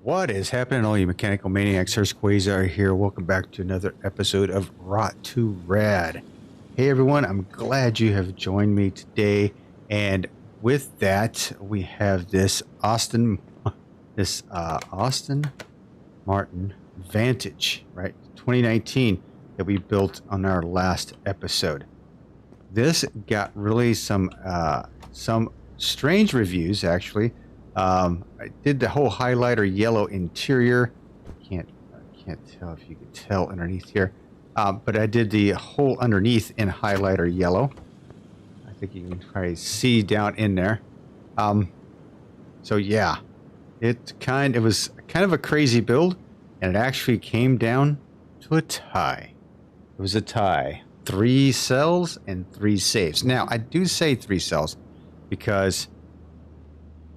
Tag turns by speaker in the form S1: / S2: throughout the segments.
S1: What is happening, all you mechanical maniacs? Hurst Quayzar here. Welcome back to another episode of Rot2Rad. Hey everyone, I'm glad you have joined me today. And with that, we have this Austin Martin Vantage, right? 2019 that we built on our last episode. This got really some strange reviews, actually. I did the whole highlighter yellow interior. I can't tell if you can tell underneath here, but I did the whole underneath in highlighter yellow. I think you can probably see down in there. So yeah, it was kind of a crazy build, and it actually came down to a tie. It was a tie. 3 cells and 3 saves. Now I do say 3 cells because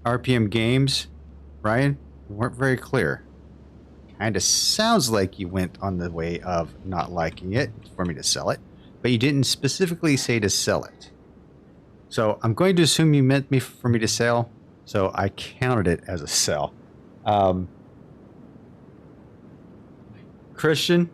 S1: RPM Games, Ryan, weren't very clear. Kind of sounds like you went on the way of not liking it for me to sell it, but you didn't specifically say to sell it. So I'm going to assume you meant for me to sell, so I counted it as a sell. Christian,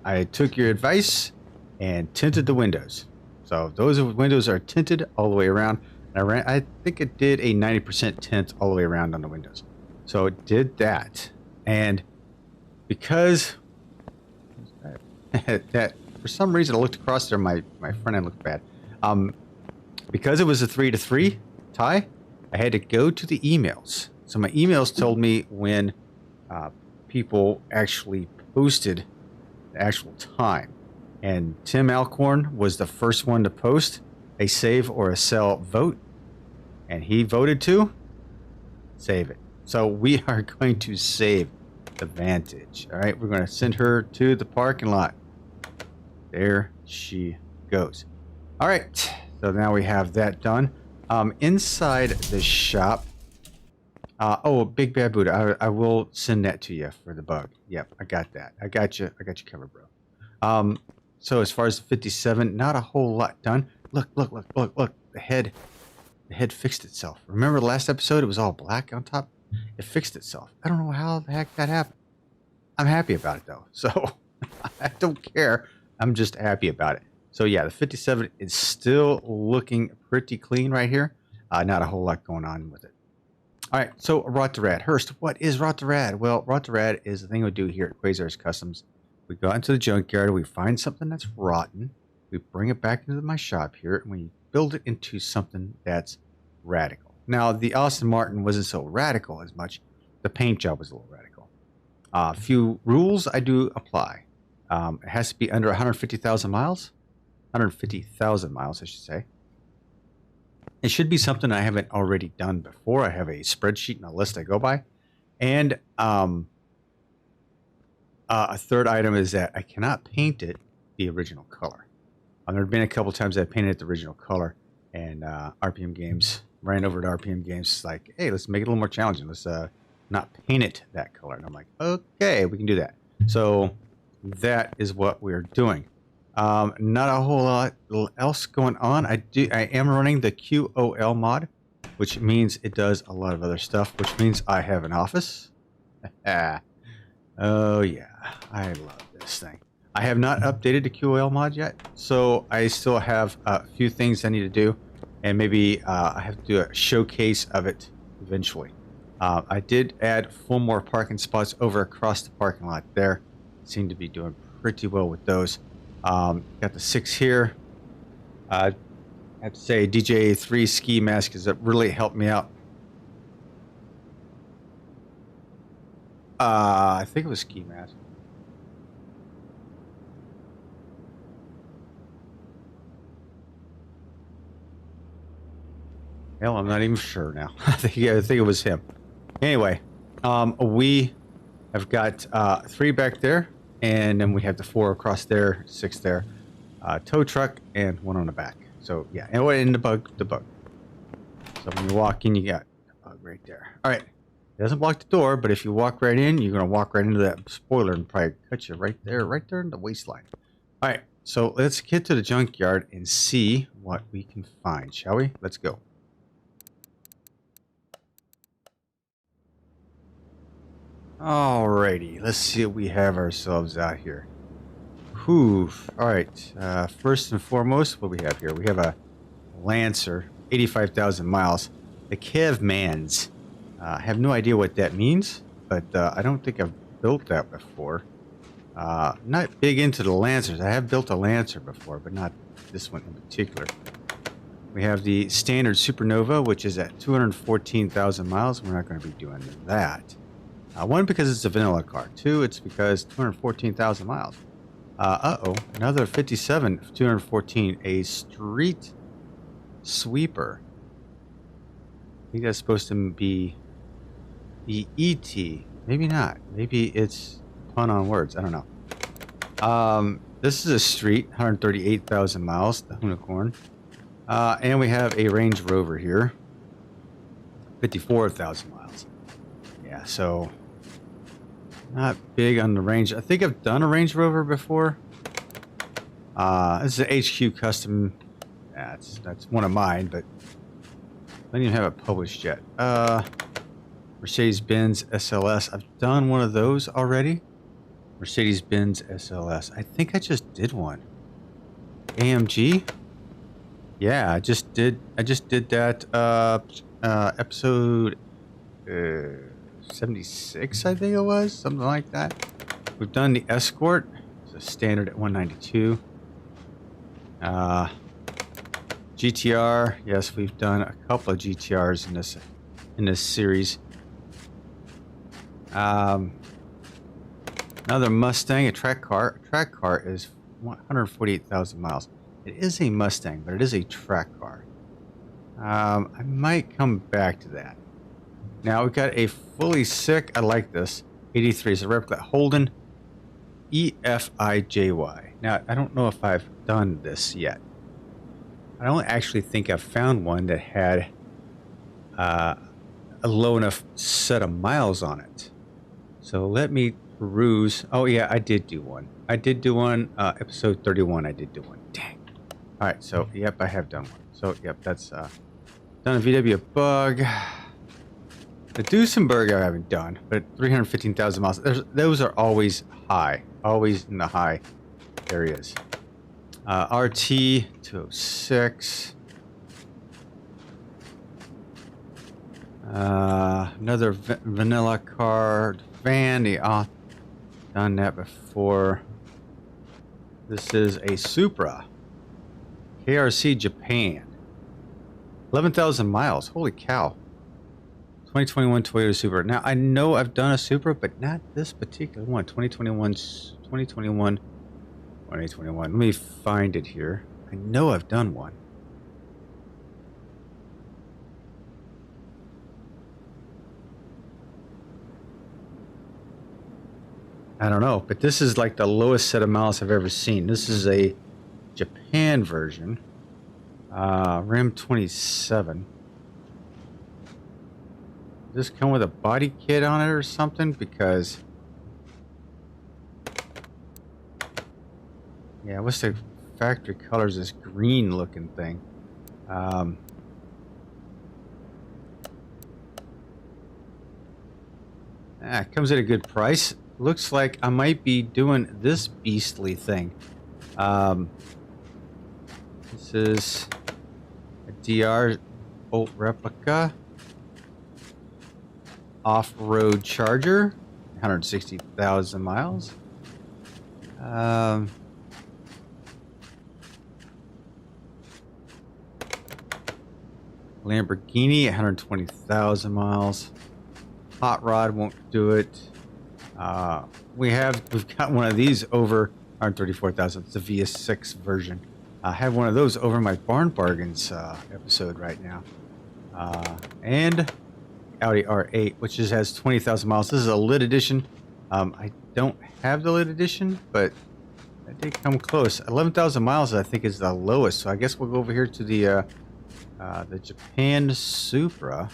S1: I took your advice and tinted the windows. So those windows are tinted all the way around. I think it did a 90% tint all the way around on the windows. So it did that. And because that for some reason I looked across there, my front end looked bad. Because it was a 3-3 tie, I had to go to the emails. So my emails told me when people actually posted the actual time. And Tim Alcorn was the first one to post a save or a sell vote. And he voted to save it. So we are going to save the Vantage. All right, we're going to send her to the parking lot. There she goes. All right, so now we have that done. Inside the shop. Oh, Big Bad Buddha. I will send that to you for the bug. Yep, I got that. I got you covered, bro. So as far as the 57, not a whole lot done. Look. The head fixed itself. Remember the last episode? It was all black on top. It fixed itself. I don't know how the heck that happened. I'm happy about it though. So I don't care. I'm just happy about it. So yeah, the 57 is still looking pretty clean right here. Not a whole lot going on with it. All right. So Rot2Rad. Hurst, what is Rot2Rad? Well, Rot2Rad is the thing we do here at Quayzar's Customs. We go into the junkyard. We find something that's rotten. We bring it back into my shop here, and we build it into something that's radical. Now, the Austin Martin wasn't so radical as much. The paint job was a little radical. A few rules I do apply. It has to be under 150,000 miles. 150,000 miles, I should say. It should be something I haven't already done before. I have a spreadsheet and a list I go by. And a third item is that I cannot paint it the original color. There have been a couple times I painted it the original color, and RPM Games ran over to RPM Games. It's like, hey, let's make it a little more challenging. Let's not paint it that color. And I'm like, okay, we can do that. So that is what we're doing. Not a whole lot else going on. I am running the QOL mod, which means it does a lot of other stuff, which means I have an office. Oh yeah, I love this thing. I have not updated the QOL mod yet, so I still have a few things I need to do, and maybe I have to do a showcase of it eventually. I did add 4 more parking spots over across the parking lot there. Seem to be doing pretty well with those. Got the 6 here. I have to say DJ3 ski mask has really helped me out. I think it was ski mask. Hell, I'm not even sure now. I think it was him. Anyway, we have got 3 back there, and then we have the 4 across there, 6 there, tow truck, and 1 on the back. So yeah, and in the bug. So when you walk in, you got the bug right there. All right, it doesn't block the door, but if you walk right in, you're gonna walk right into that spoiler and probably cut you right there in the waistline. All right, so let's get to the junkyard and see what we can find, shall we? Let's go. Alrighty, let's see what we have ourselves out here. Whew. Alright, first and foremost, what we have here? We have a Lancer, 85,000 miles. The Kevmans. I have no idea what that means, but I don't think I've built that before. Not big into the Lancers. I have built a Lancer before, but not this one in particular. We have the standard Supernova, which is at 214,000 miles. We're not going to be doing that. One, because it's a vanilla car. Two, it's because 214,000 miles. Another 57, 214, a street sweeper. I think that's supposed to be the ET. Maybe not. Maybe it's a pun on words. I don't know. This is a street, 138,000 miles, the Unicorn. And we have a Range Rover here, 54,000 miles. Yeah, so not big on the range. I think I've done a Range Rover before. This is an HQ custom. Yeah, that's one of mine, but I don't even have it published yet. Mercedes-Benz SLS. I've done one of those already. Mercedes-Benz SLS. I think I just did one. AMG. Yeah, I just did that. Episode 76, I think it was, something like that. We've done the Escort. It's a standard at 192. GTR. Yes, we've done a couple of GTRs in this series. Another Mustang, a track car. A track car is 148,000 miles. It is a Mustang, but it is a track car. I might come back to that. Now we've got a fully sick. I like this. 83 is a replica Holden EFIJY. Now I don't know if I've done this yet. I don't actually think I've found one that had a low enough set of miles on it. So let me peruse. Oh yeah, I did do one. Episode 31. I did do one. Dang. All right. So yep, I have done one. So yep, that's done a VW Bug. The Duesenberg I haven't done, but 315,000 miles. Those are always high, always in the high areas. RT 206. Another vanilla car van. Done that before. This is a Supra. KRC Japan. 11,000 miles. Holy cow. 2021 Toyota Supra. Now, I know I've done a Supra, but not this particular one. 2021. Let me find it here. I know I've done one. I don't know, but this is like the lowest set of miles I've ever seen. This is a Japan version. Ram 27. Does this come with a body kit on it or something? Because yeah, what's the factory colors? This green looking thing. It comes at a good price. Looks like I might be doing this beastly thing. This is a DR Bolt replica. Off-road Charger. 160,000 miles. Lamborghini, 120,000 miles. Hot Rod won't do it. We've got one of these over 134,000. It's the VS6 version. I have one of those over my Barn Bargains episode right now. And Audi R8, which just has 20,000 miles. This is a lit edition. I don't have the lit edition, but I did come close. 11,000 miles, I think, is the lowest. So I guess we'll go over here to the Japan Supra.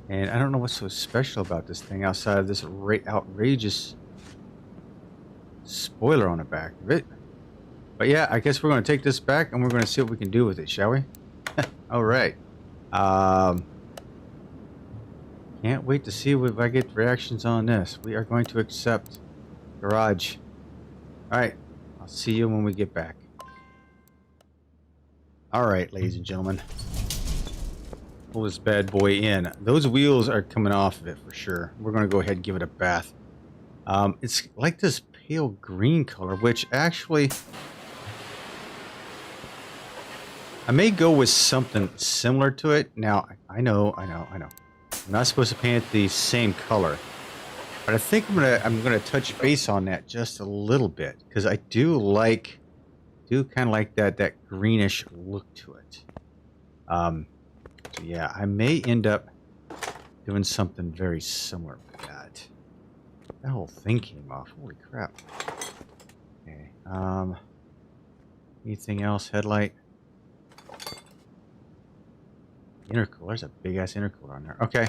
S1: And I don't know what's so special about this thing outside of this outrageous spoiler on the back of it. But yeah, I guess we're going to take this back and we're going to see what we can do with it, shall we? All right. Can't wait to see if I get reactions on this. We are going to accept garage. Alright, I'll see you when we get back. Alright, ladies and gentlemen. Pull this bad boy in. Those wheels are coming off of it for sure. We're going to go ahead and give it a bath. It's like this pale green color, which actually... I may go with something similar to it. Now, I know. I'm not supposed to paint it the same color. But I think I'm gonna touch base on that just a little bit. Because I do kind of like that greenish look to it. So yeah, I may end up doing something very similar with that. That whole thing came off. Holy crap. Okay. Anything else? Headlight. Intercooler. There's a big ass intercooler on there. Okay.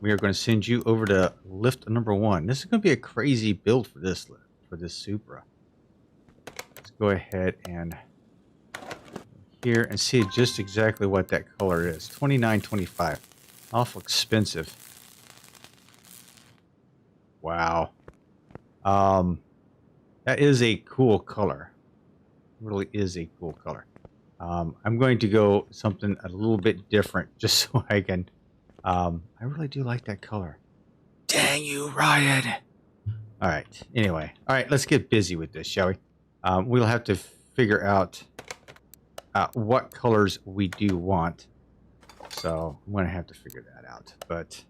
S1: We are going to send you over to lift number 1. This is going to be a crazy build for this lift, for this Supra. Let's go ahead and here and see just exactly what that color is. $29.25. Awful expensive. Wow. That is a cool color. It really is a cool color. I'm going to go something a little bit different just so I can... I really do like that color. Dang you, Ryan! Alright, anyway. Alright, let's get busy with this, shall we? We'll have to figure out what colors we do want. So, I'm going to have to figure that out. But,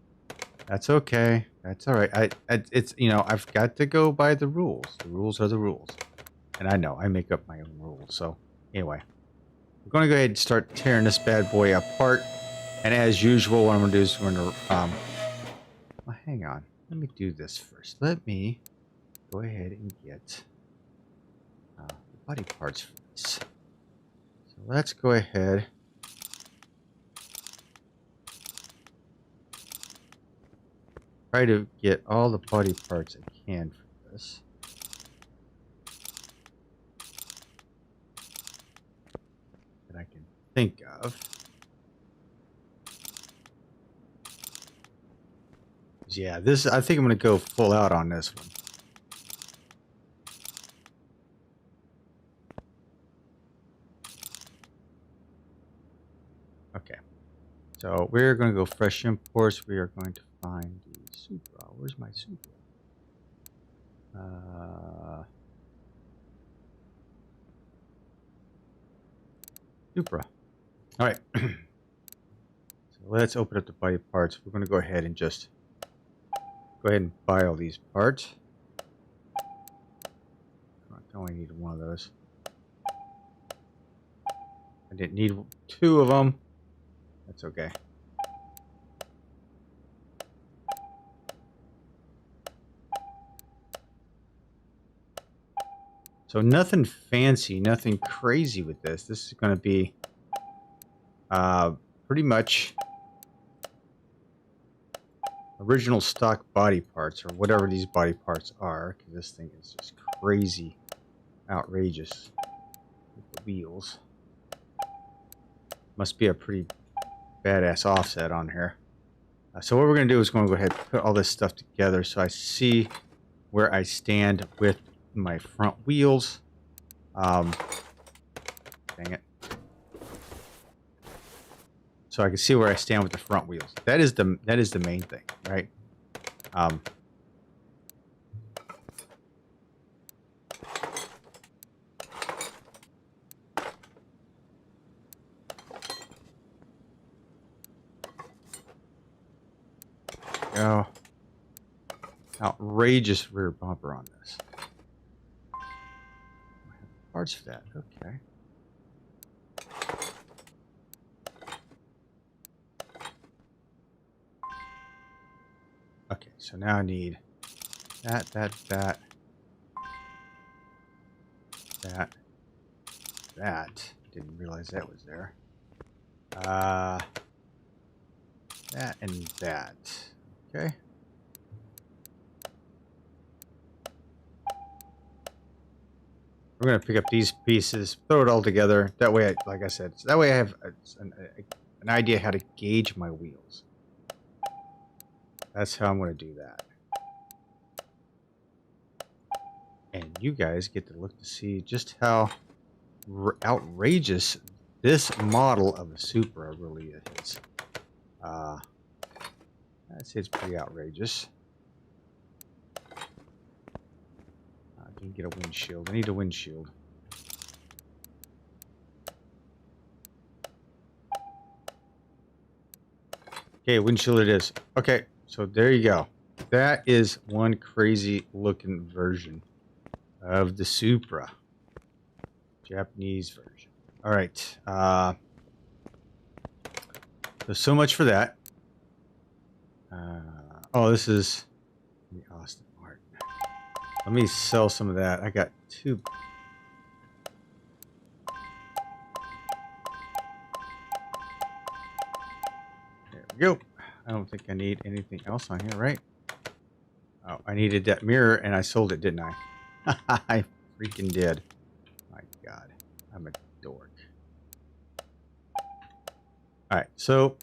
S1: that's okay. That's alright. It's, you know, I've got to go by the rules. The rules are the rules. And I know, I make up my own rules. So, anyway. We're going to go ahead and start tearing this bad boy apart. And as usual, what I'm going to do is we're going to... well, hang on. Let me do this first. Let me go ahead and get the body parts for this. So let's go ahead. Try to get all the body parts I can for this. That I can think of. Yeah, this, I think I'm going to go full out on this one. Okay. So we're going to go fresh imports. We are going to find the Supra. Where's my Supra? Supra. All right. So let's open up the body parts. We're going to go ahead and just go ahead and buy all these parts. I only need one of those. I didn't need 2 of them. That's okay. So nothing fancy, nothing crazy with this. This is going to be pretty much original stock body parts, or whatever these body parts are, because this thing is just crazy, outrageous with the wheels. Must be a pretty badass offset on here. So what we're going to do is going to go ahead and put all this stuff together so I see where I stand with my front wheels. Dang it. So I can see where I stand with the front wheels. That is the main thing, right? Oh, outrageous rear bumper on this. I have parts for that. Okay. Okay, so now I need that. Didn't realize that was there. That and that. Okay. We're going to pick up these pieces, throw it all together. That way, like I said, that way I have an idea how to gauge my wheels. That's how I'm going to do that. And you guys get to look to see just how outrageous this model of a Supra really is. I'd say it's pretty outrageous. I didn't get a windshield. I need a windshield. Okay, windshield it is. Okay, so there you go. That is one crazy looking version of the Supra. Japanese version. All right. So much for that. Oh, this is the Austin Martin. Let me sell some of that. I got two. There we go. I don't think I need anything else on here, right? Oh, I needed that mirror and I sold it, didn't I? I freaking did. My God, I'm a dork. All right, so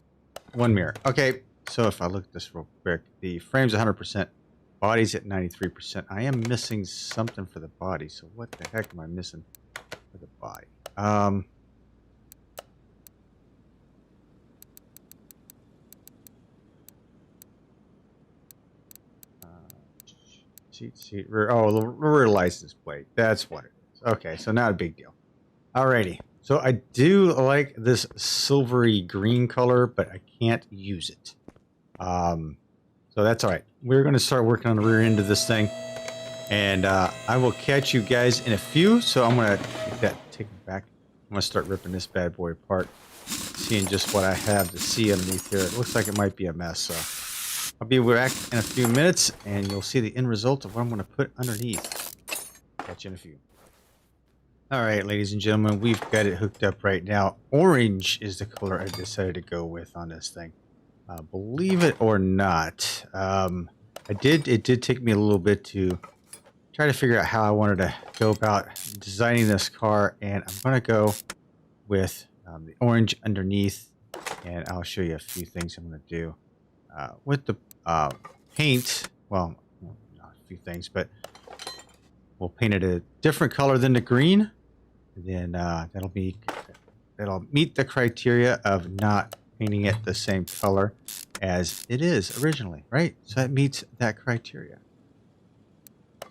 S1: one mirror. Okay, so if I look at this real quick, the frame's 100%, body's at 93%. I am missing something for the body. So what the heck am I missing for the body? Seat, rear. Oh, the rear license plate. That's what it is. Okay, so not a big deal. Alrighty. So I do like this silvery green color, but I can't use it. So that's all right. We're going to start working on the rear end of this thing, and I will catch you guys in a few. So I'm going to take it back. I'm going to start ripping this bad boy apart, seeing just what I have to see underneath here. It looks like it might be a mess. So I'll be back in a few minutes, and you'll see the end result of what I'm going to put underneath. Catch you in a few. All right, ladies and gentlemen, we've got it hooked up right now. Orange is the color I decided to go with on this thing. Believe it or not, it did take me a little bit to try to figure out how I wanted to go about designing this car, and I'm going to go with the orange underneath, and I'll show you a few things I'm going to do. With the paint, well, not a few things, but we'll paint it a different color than the green. Then that'll meet the criteria of not painting it the same color as it is originally, right? So that meets that criteria.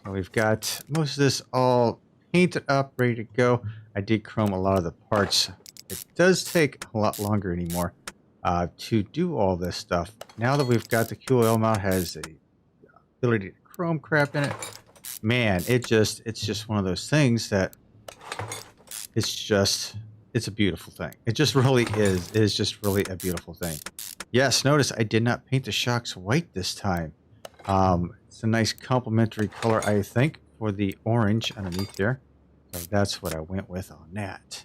S1: So we've got most of this all painted up, ready to go. I did chrome a lot of the parts. It does take a lot longer anymore to do all this stuff. Now that we've got the QOL mount has the ability to chrome crap in it, man, it's just one of those things that it's a beautiful thing. It just really is. It is just really a beautiful thing. Yes, notice I did not paint the shocks white this time. It's a nice complementary color, I think, for the orange underneath here. So that's what I went with on that.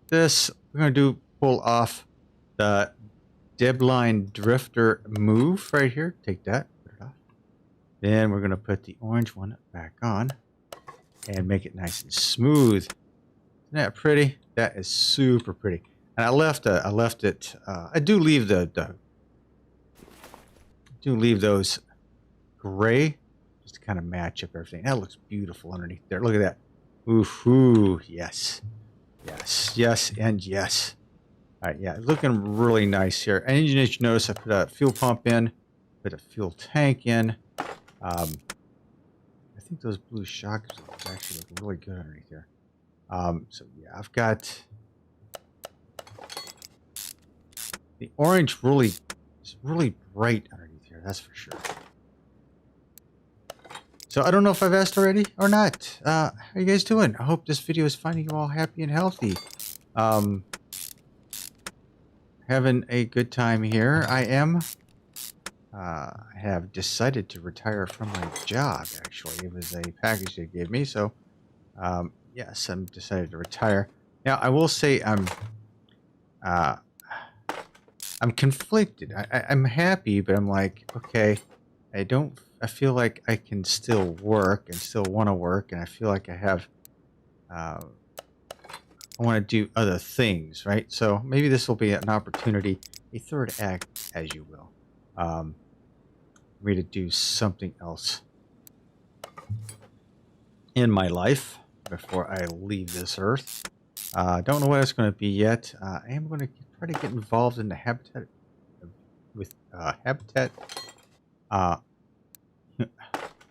S1: This we're going to pull off the Debline Drifter move right here. Take that, put it off. Then we're going to put the orange one back on and make it nice and smooth. Isn't that pretty? That is super pretty. And I left it. I do leave those gray just to kind of match up everything. That looks beautiful underneath there. Look at that. Ooh, yes, yes, yes, and yes. All right, yeah, looking really nice here. And you notice I put a fuel pump in, put a fuel tank in. I think those blue shocks actually look really good underneath here. So yeah, I've got the orange is really bright underneath here. That's for sure. So I don't know if I've asked already or not. How are you guys doing? I hope this video is finding you all happy and healthy. Having a good time here. I am. I have decided to retire from my job, actually. It was a package they gave me, so yes, I'm decided to retire. Now, I will say I'm conflicted. I'm happy, but I'm like, okay, I feel like I can still work and still want to work, and I feel like I have, I want to do other things, right? So maybe this will be an opportunity, a third act, as you will. me to do something else in my life before I leave this earth. Don't know what it's going to be yet. I am going to try to get involved in the habitat with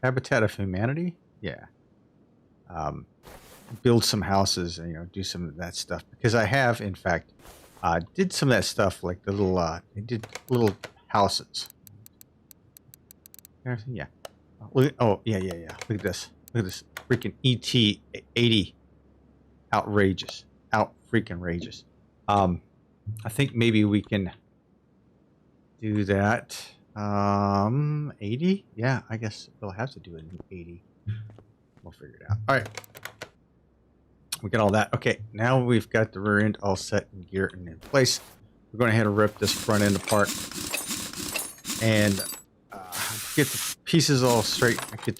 S1: Habitat of Humanity. Yeah. Build some houses and, you know, do some of that stuff, because I have, in fact, did some of that stuff, like the little I did little houses. Yeah. Look, oh yeah. Look at this. Look at this freaking ET80. Outrageous. Out freaking rageous. I think maybe we can do that. 80? Yeah, I guess we'll have to do an 80. We'll figure it out. All right. We got all that. Okay, now we've got the rear end all set and gear and in place. We're going ahead and rip this front end apart and get the pieces all straight. I could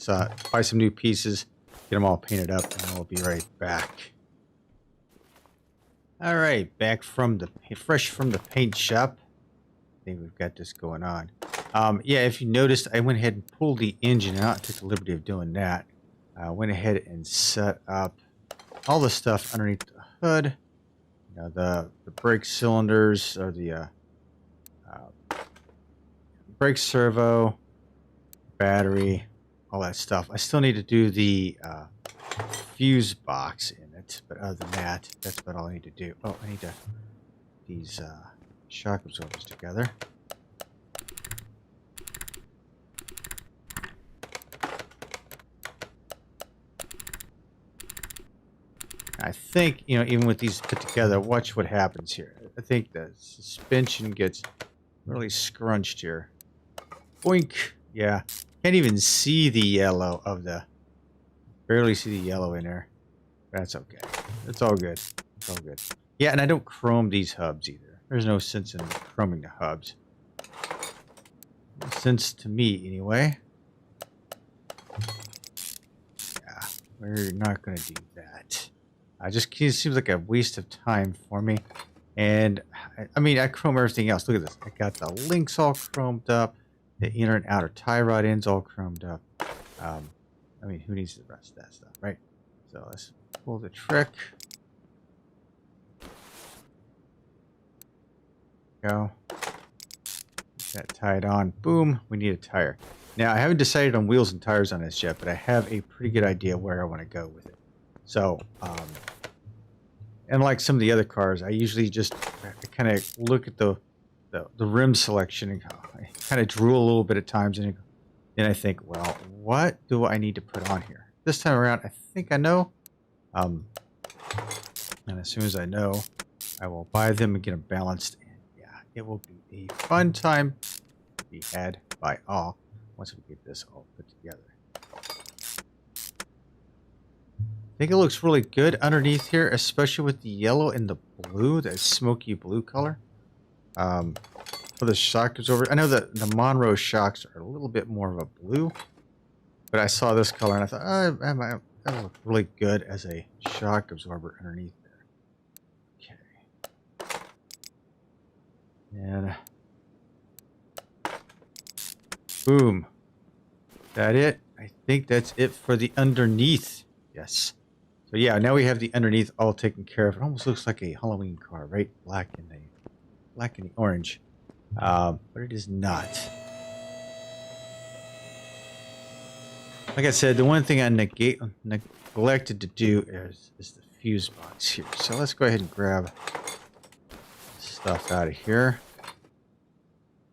S1: buy some new pieces, get them all painted up, and we'll be right back. All right, back from the fresh from the paint shop. I think we've got this going on. Yeah, if you noticed, I went ahead and pulled the engine out. Took the liberty of doing that. Went ahead and set up all the stuff underneath the hood. You know, the brake cylinders, or the brake servo, battery, all that stuff. I still need to do the fuse box in it, but other than that, that's about all I need to do. Oh, I need to these shock absorbers together. I think, you know, even with these put together, watch what happens here. I think the suspension gets really scrunched here. Boink! Yeah, can't even see the yellow of the... Barely see the yellow in there. That's okay. It's all good. It's all good. Yeah, and I don't chrome these hubs either. There's no sense in chroming the hubs. No sense to me, anyway. Yeah, we're not going to do that. It seems like a waste of time for me. And, I mean, I chrome everything else. Look at this. I got the links all chromed up. The inner and outer tie rod ends all chromed up. I mean, who needs the rest of that stuff, right? So let's pull the trick. Go. Get that tied on. Boom. We need a tire. Now, I haven't decided on wheels and tires on this yet, but I have a pretty good idea where I want to go with it. So, and like some of the other cars, I usually just kind of look at the rim selection and I kind of drool a little bit at times, and then I think, well, what do I need to put on here? This time around, I think I know. And as soon as I know, I will buy them and get them balanced. And yeah, it will be a fun time to be had by all once we get this all put together. I think it looks really good underneath here, especially with the yellow and the blue, that smoky blue color. For the shock absorber, I know that the Monroe shocks are a little bit more of a blue, but I saw this color and I thought, that'll look really good as a shock absorber underneath there. Okay. And boom. That it? I think that's it for the underneath. Yes. So yeah, now we have the underneath all taken care of. It almost looks like a Halloween car, right? Black and the orange. But it is not. Like I said, the one thing I neglected to do is the fuse box here. So let's go ahead and grab stuff out of here.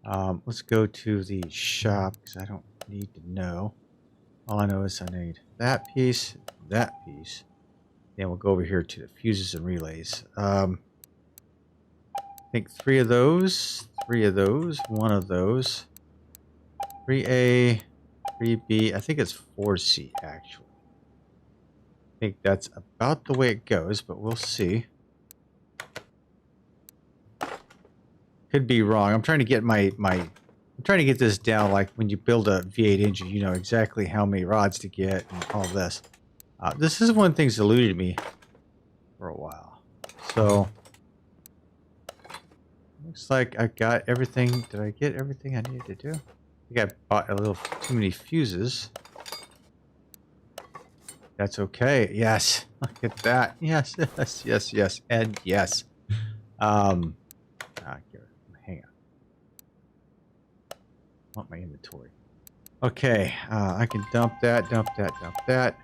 S1: Let's go to the shop, because I don't need to know. All I know is I need that piece. Then we'll go over here to the fuses and relays. I think 3 of those, 1 of those, 3A, 3B, I think it's 4C actually. I think that's about the way it goes, but we'll see. Could be wrong. I'm trying to get I'm trying to get this down like when you build a V8 engine, you know exactly how many rods to get and all this. This is one thing that's eluded me for a while. So Looks like I got everything. Did I get everything I needed to do? I think I bought a little too many fuses. That's okay. Yes. Look at that. Yes, yes, yes, yes, and yes. Hang on. I want my inventory. Okay, I can dump that, dump that, dump that.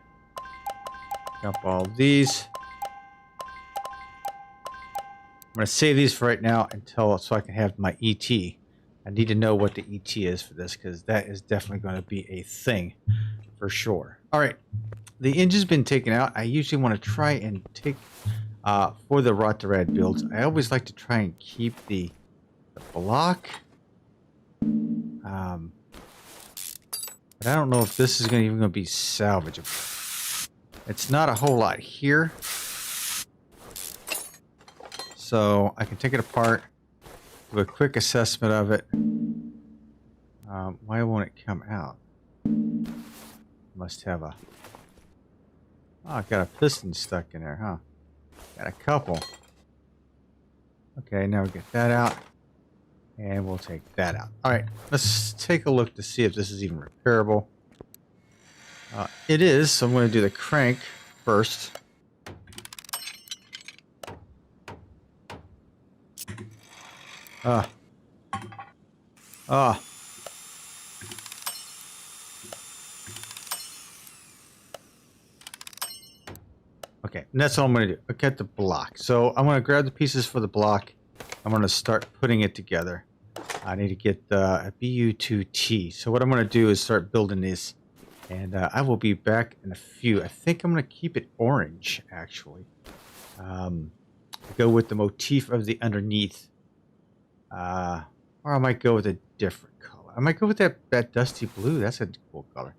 S1: Dump all these. I'm going to save these for right now until so I can have my ET. I need to know what the ET is for this because that is definitely going to be a thing for sure. All right, the engine's been taken out. I usually want to try and take for the Rot2Rad builds. I always like to try and keep the block. But I don't know if this is even going to be salvageable. It's not a whole lot here. So I can take it apart, do a quick assessment of it. Why won't it come out? Must have a... Oh, I got a piston stuck in there, huh? Got a couple. Okay, now we get that out. And we'll take that out. Alright, let's take a look to see if this is even repairable. It is, so I'm going to do the crank first. Okay, and that's all I'm going to do. I'll get the block. So I'm going to grab the pieces for the block. I'm going to start putting it together. I need to get a BU2T. So what I'm going to do is start building this. And I will be back in a few. I think I'm going to keep it orange, actually. Go with the motif of the underneath. Or I might go with a different color. I might go with that dusty blue. That's a cool color.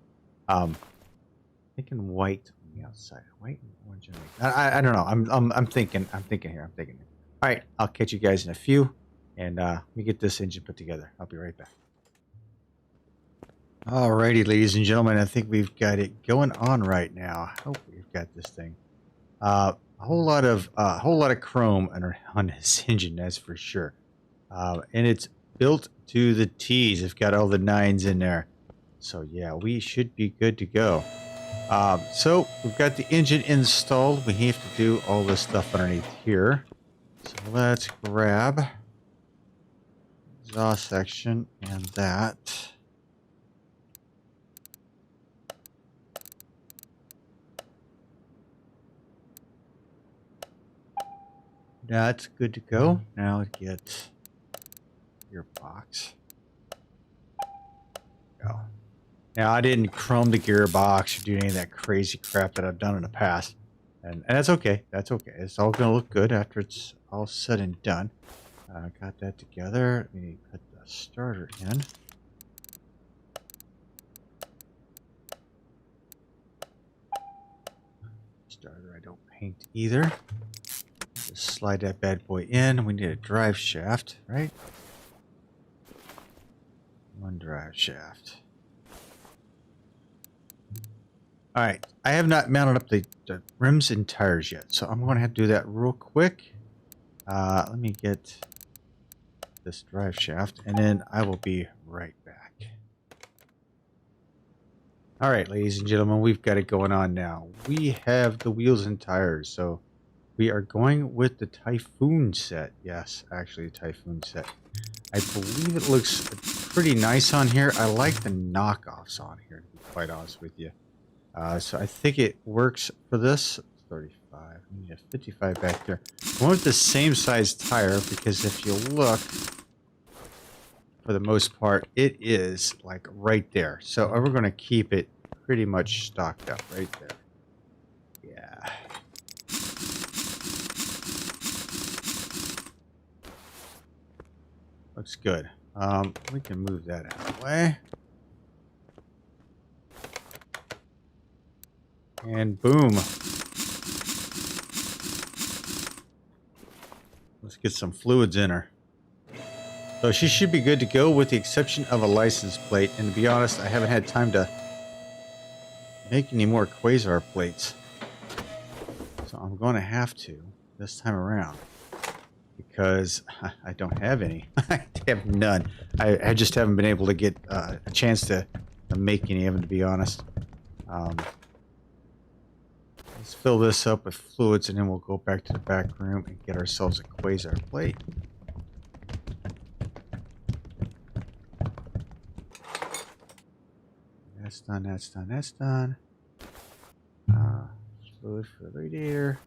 S1: Thinking white on the outside. White and orange. I don't know. I'm thinking here. All right, I'll catch you guys in a few, and let me get this engine put together. I'll be right back. Alrighty, ladies and gentlemen, I think we've got it going on right now. I hope we've got this thing. A whole lot of chrome on this engine, that's for sure. And it's built to the T's. It's got all the 9s in there. So yeah, we should be good to go. So we've got the engine installed. We have to do all this stuff underneath here. So let's grab exhaust section and that. That's good to go. Now get your box. Go. Now I didn't chrome the gearbox or do any of that crazy crap that I've done in the past, and that's okay. That's okay. It's all gonna look good after it's all said and done. Got that together. Let me put the starter in. Starter I don't paint either. Just slide that bad boy in. We need a drive shaft, right? One drive shaft. All right, I have not mounted up the rims and tires yet, so I'm going to have to do that real quick. Let me get this drive shaft, and then I will be right back. All right, ladies and gentlemen, we've got it going on now. We have the wheels and tires, so we are going with the Typhoon set. Yes, actually, the Typhoon set. I believe it looks pretty nice on here. I like the knockoffs on here, to be quite honest with you. So I think it works for this. 35. We need a 55 back there. I want the same size tire because if you look, for the most part, it is like right there. So we're going to keep it pretty much stocked up right there. Yeah. Looks good. We can move that out of the way. And boom. Let's get some fluids in her. So she should be good to go with the exception of a license plate. And to be honest, I haven't had time to make any more Quayzar plates. So I'm going to have to this time around. because I don't have any. I have none. I just haven't been able to get a chance to make any of them, to be honest. Let's fill this up with fluids, and then we'll go back to the back room and get ourselves a Quayzar plate. That's done, that's done, that's done. Fluid for the radiator.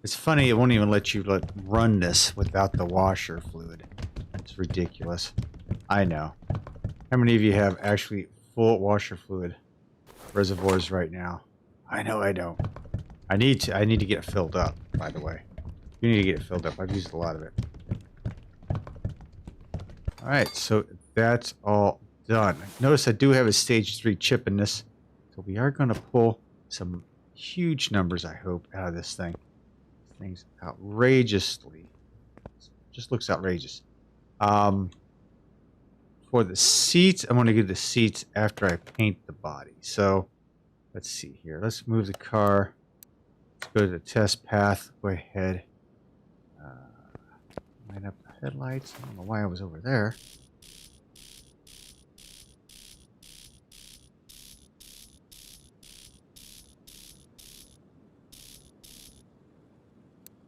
S1: It's funny, it won't even let you run this without the washer fluid. It's ridiculous. I know. How many of you have actually full washer fluid reservoirs right now? I know I don't. I need to get it filled up, by the way. You need to get it filled up. I've used a lot of it. Alright, so that's all done. Notice I do have a stage 3 chip in this. So we are going to pull some huge numbers, I hope, out of this thing. This thing's outrageously. Just looks outrageous. For the seats, I'm going to do the seats after I paint the body. So let's see here. Let's move the car. Let's go to the test path. Go ahead. Line up the headlights. I don't know why I was over there.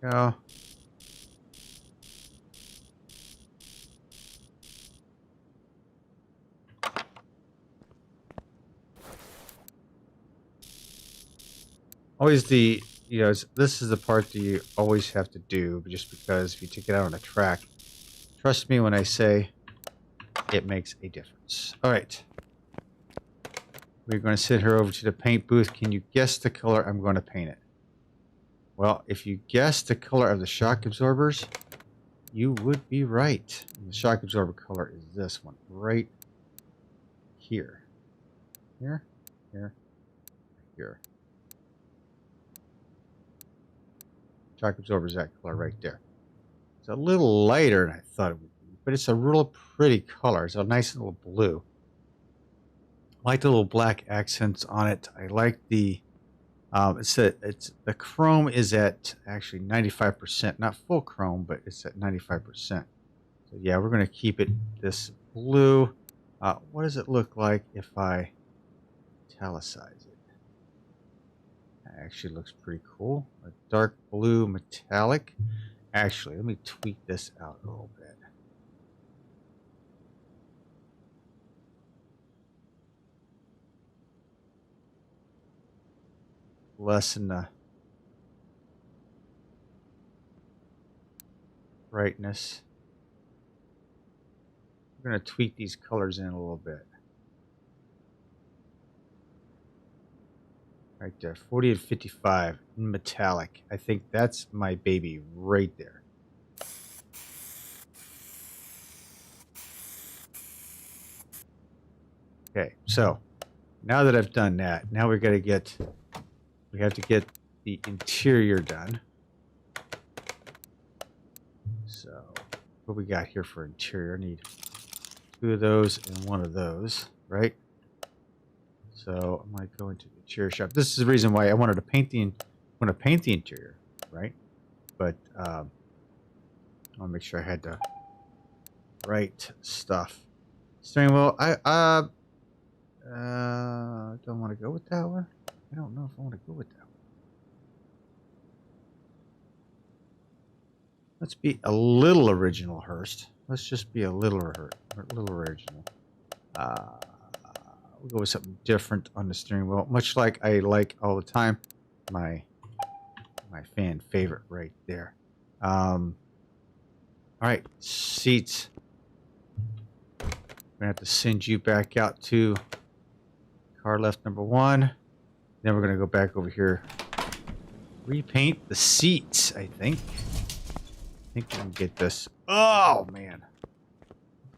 S1: Go. Always the, this is the part that you always have to do, just because if you take it out on a track, trust me when I say it makes a difference. All right. We're going to send her over to the paint booth. Can you guess the color I'm going to paint it? Well, if you guess the color of the shock absorbers, you would be right. And the shock absorber color is this one right here. Here, here, here. Shock absorber is that color right there. It's a little lighter than I thought it would be, but it's a real pretty color. It's a nice little blue. I like the little black accents on it. I like the the chrome is at actually 95%, not full chrome, but it's at 95%. So yeah, we're going to keep it this blue. What does it look like if I italicize it? Actually looks pretty cool. A dark blue metallic. Actually, let me tweak this out a little bit. Lessen the brightness. We're going to tweak these colors in a little bit. Right there, 40 and 55 in metallic. I think that's my baby right there. Okay, so now that I've done that, now we have to get the interior done. So what we got here for interior? I need 2 of those and 1 of those, right? So I'm going to go into the interior shop. This is the reason why I wanted to paint the interior, right? But I want to make sure I had the right stuff. Steering wheel. I don't want to go with that one. I don't know if I want to go with that one. Let's be a little original, Hurst. Let's just be a little original. We'll go with something different on the steering wheel, much like I like all the time. My fan favorite right there. All right, seats. We're gonna have to send you back out to car left number 1. Then we're gonna go back over here, repaint the seats. I think we can get this. Oh man,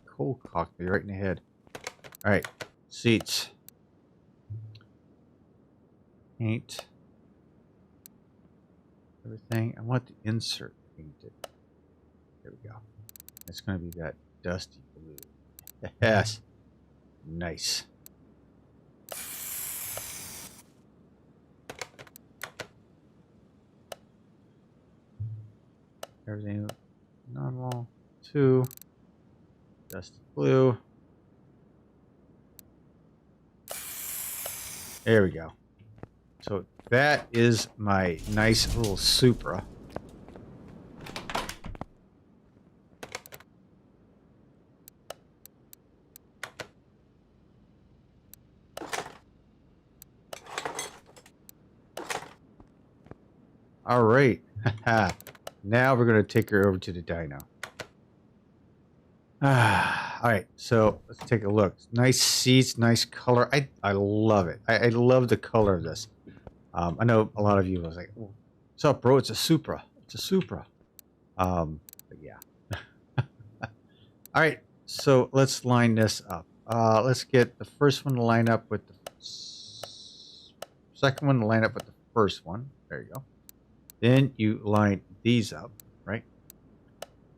S1: cold cocked me right in the head. All right. Seats. Paint. Everything. I want the insert painted. There we go. It's going to be that dusty blue. Yes. Nice. Everything normal. 2. Dusty blue. There we go. So that is my nice little Supra. All right. Now we're going to take her over to the dyno. All right. So let's take a look. Nice seats, nice color. I love it. I love the color of this. I know a lot of you was like, well, what's up, bro? It's a Supra. It's a Supra. But yeah. All right. So let's line this up. Let's get the first one to line up with the second one to line up with the first one. There you go. Then you line these up, right?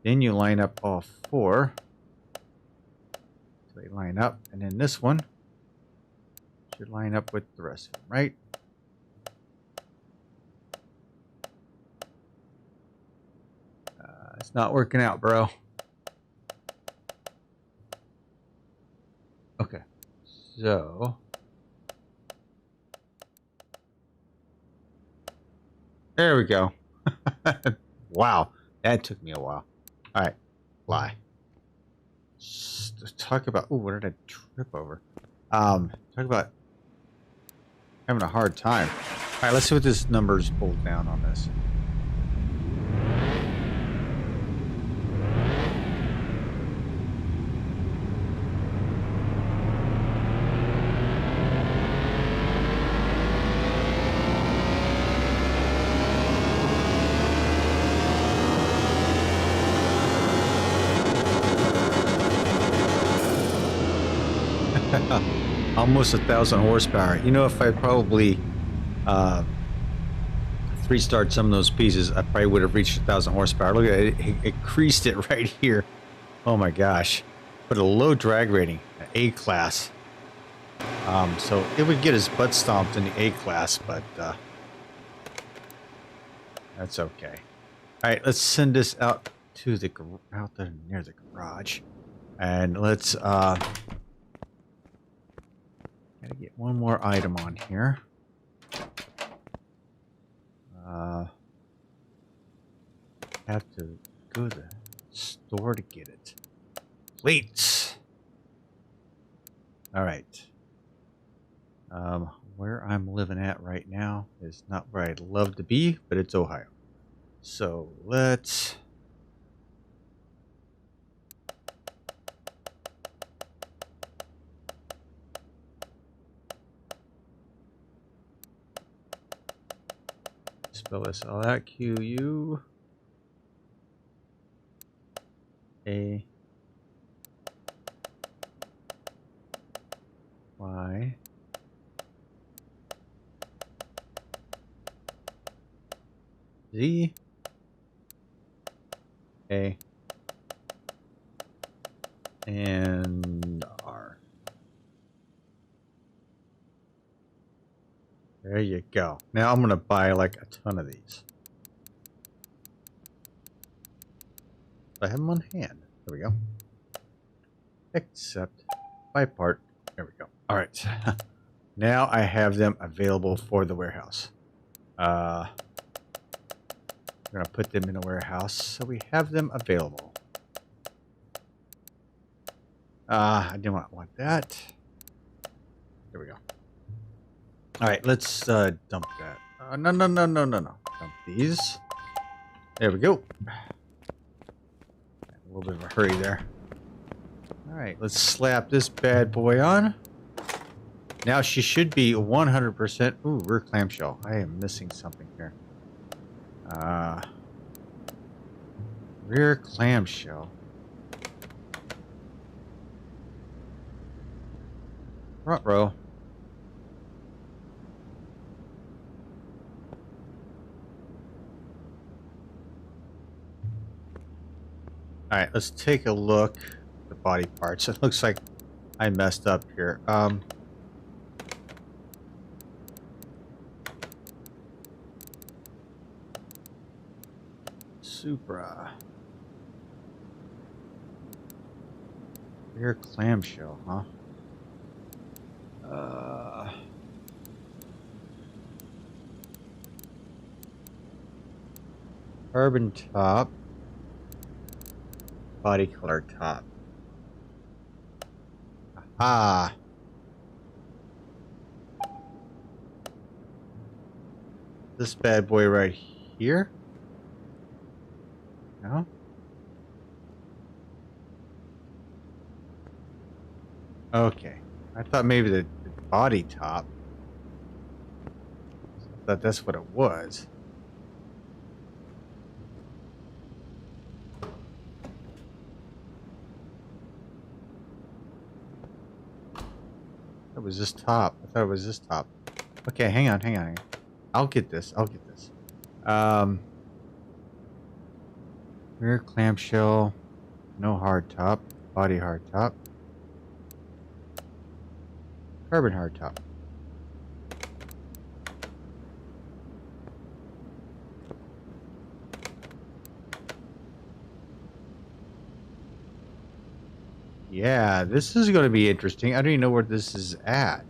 S1: Then you line up all 4. So they line up. And then this one should line up with the rest of them, right? It's not working out, bro. Okay. So there we go. Wow. That took me a while. All right. Lie. Just talk about... Oh, what did I trip over? Talk about having a hard time. All right, let's see what this numbers pulled down on this. Almost 1,000 horsepower. You know, if I probably 3-starred some of those pieces, I probably would have reached 1,000 horsepower. Look at it. It creased it right here. Oh my gosh. But a low drag rating, an A class. So it would get his butt stomped in the A class, but that's okay. All right, let's send this out to the out there near the garage, and let's gotta get one more item on here. Have to go to the store to get it. Plates. All right. Where I'm living at right now is not where I'd love to be, but it's Ohio. So let's spell this all out. Q-U A Y Z A and R. There you go. Now I'm going to buy like a ton of these. I have them on hand. There we go. Except buy part. There we go. All right. Now I have them available for the warehouse. We're going to put them in a warehouse so we have them available. I didn't want that. There we go. All right, let's dump that. No. Dump these. There we go. A little bit of a hurry there. All right, let's slap this bad boy on. Now she should be 100%. Ooh, rear clamshell. I am missing something here. Rear clamshell. Front row. All right, let's take a look body parts. It looks like I messed up here. Supra. Rear clamshell, huh? Carbon top. Body color top. Ah. This bad boy right here? No? Okay. I thought maybe the body top. I thought that's what it was. That was this top. I thought it was this top. Okay, hang on. I'll get this. Rear clamshell. No hard top. Body hard top. Carbon hard top. Yeah, this is going to be interesting. I don't even know where this is at.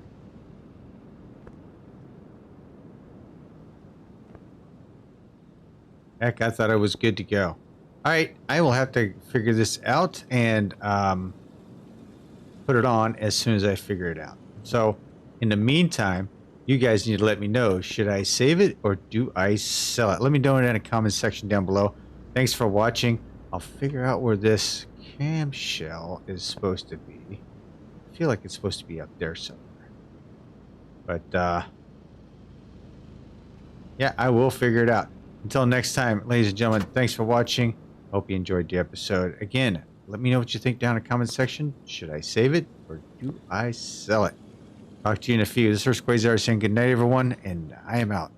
S1: Heck, I thought I was good to go. All right, I will have to figure this out and put it on as soon as I figure it out. So, in the meantime, you guys need to let me know, should I save it or do I sell it? Let me know in the comment section down below. Thanks for watching. I'll figure out where this camshell is supposed to be. I feel like it's supposed to be up there somewhere. But, yeah, I will figure it out. Until next time, ladies and gentlemen, thanks for watching. Hope you enjoyed the episode. Again, let me know what you think down in the comment section. Should I save it or do I sell it? Talk to you in a few. This is Quayzar saying good night, everyone, and I am out.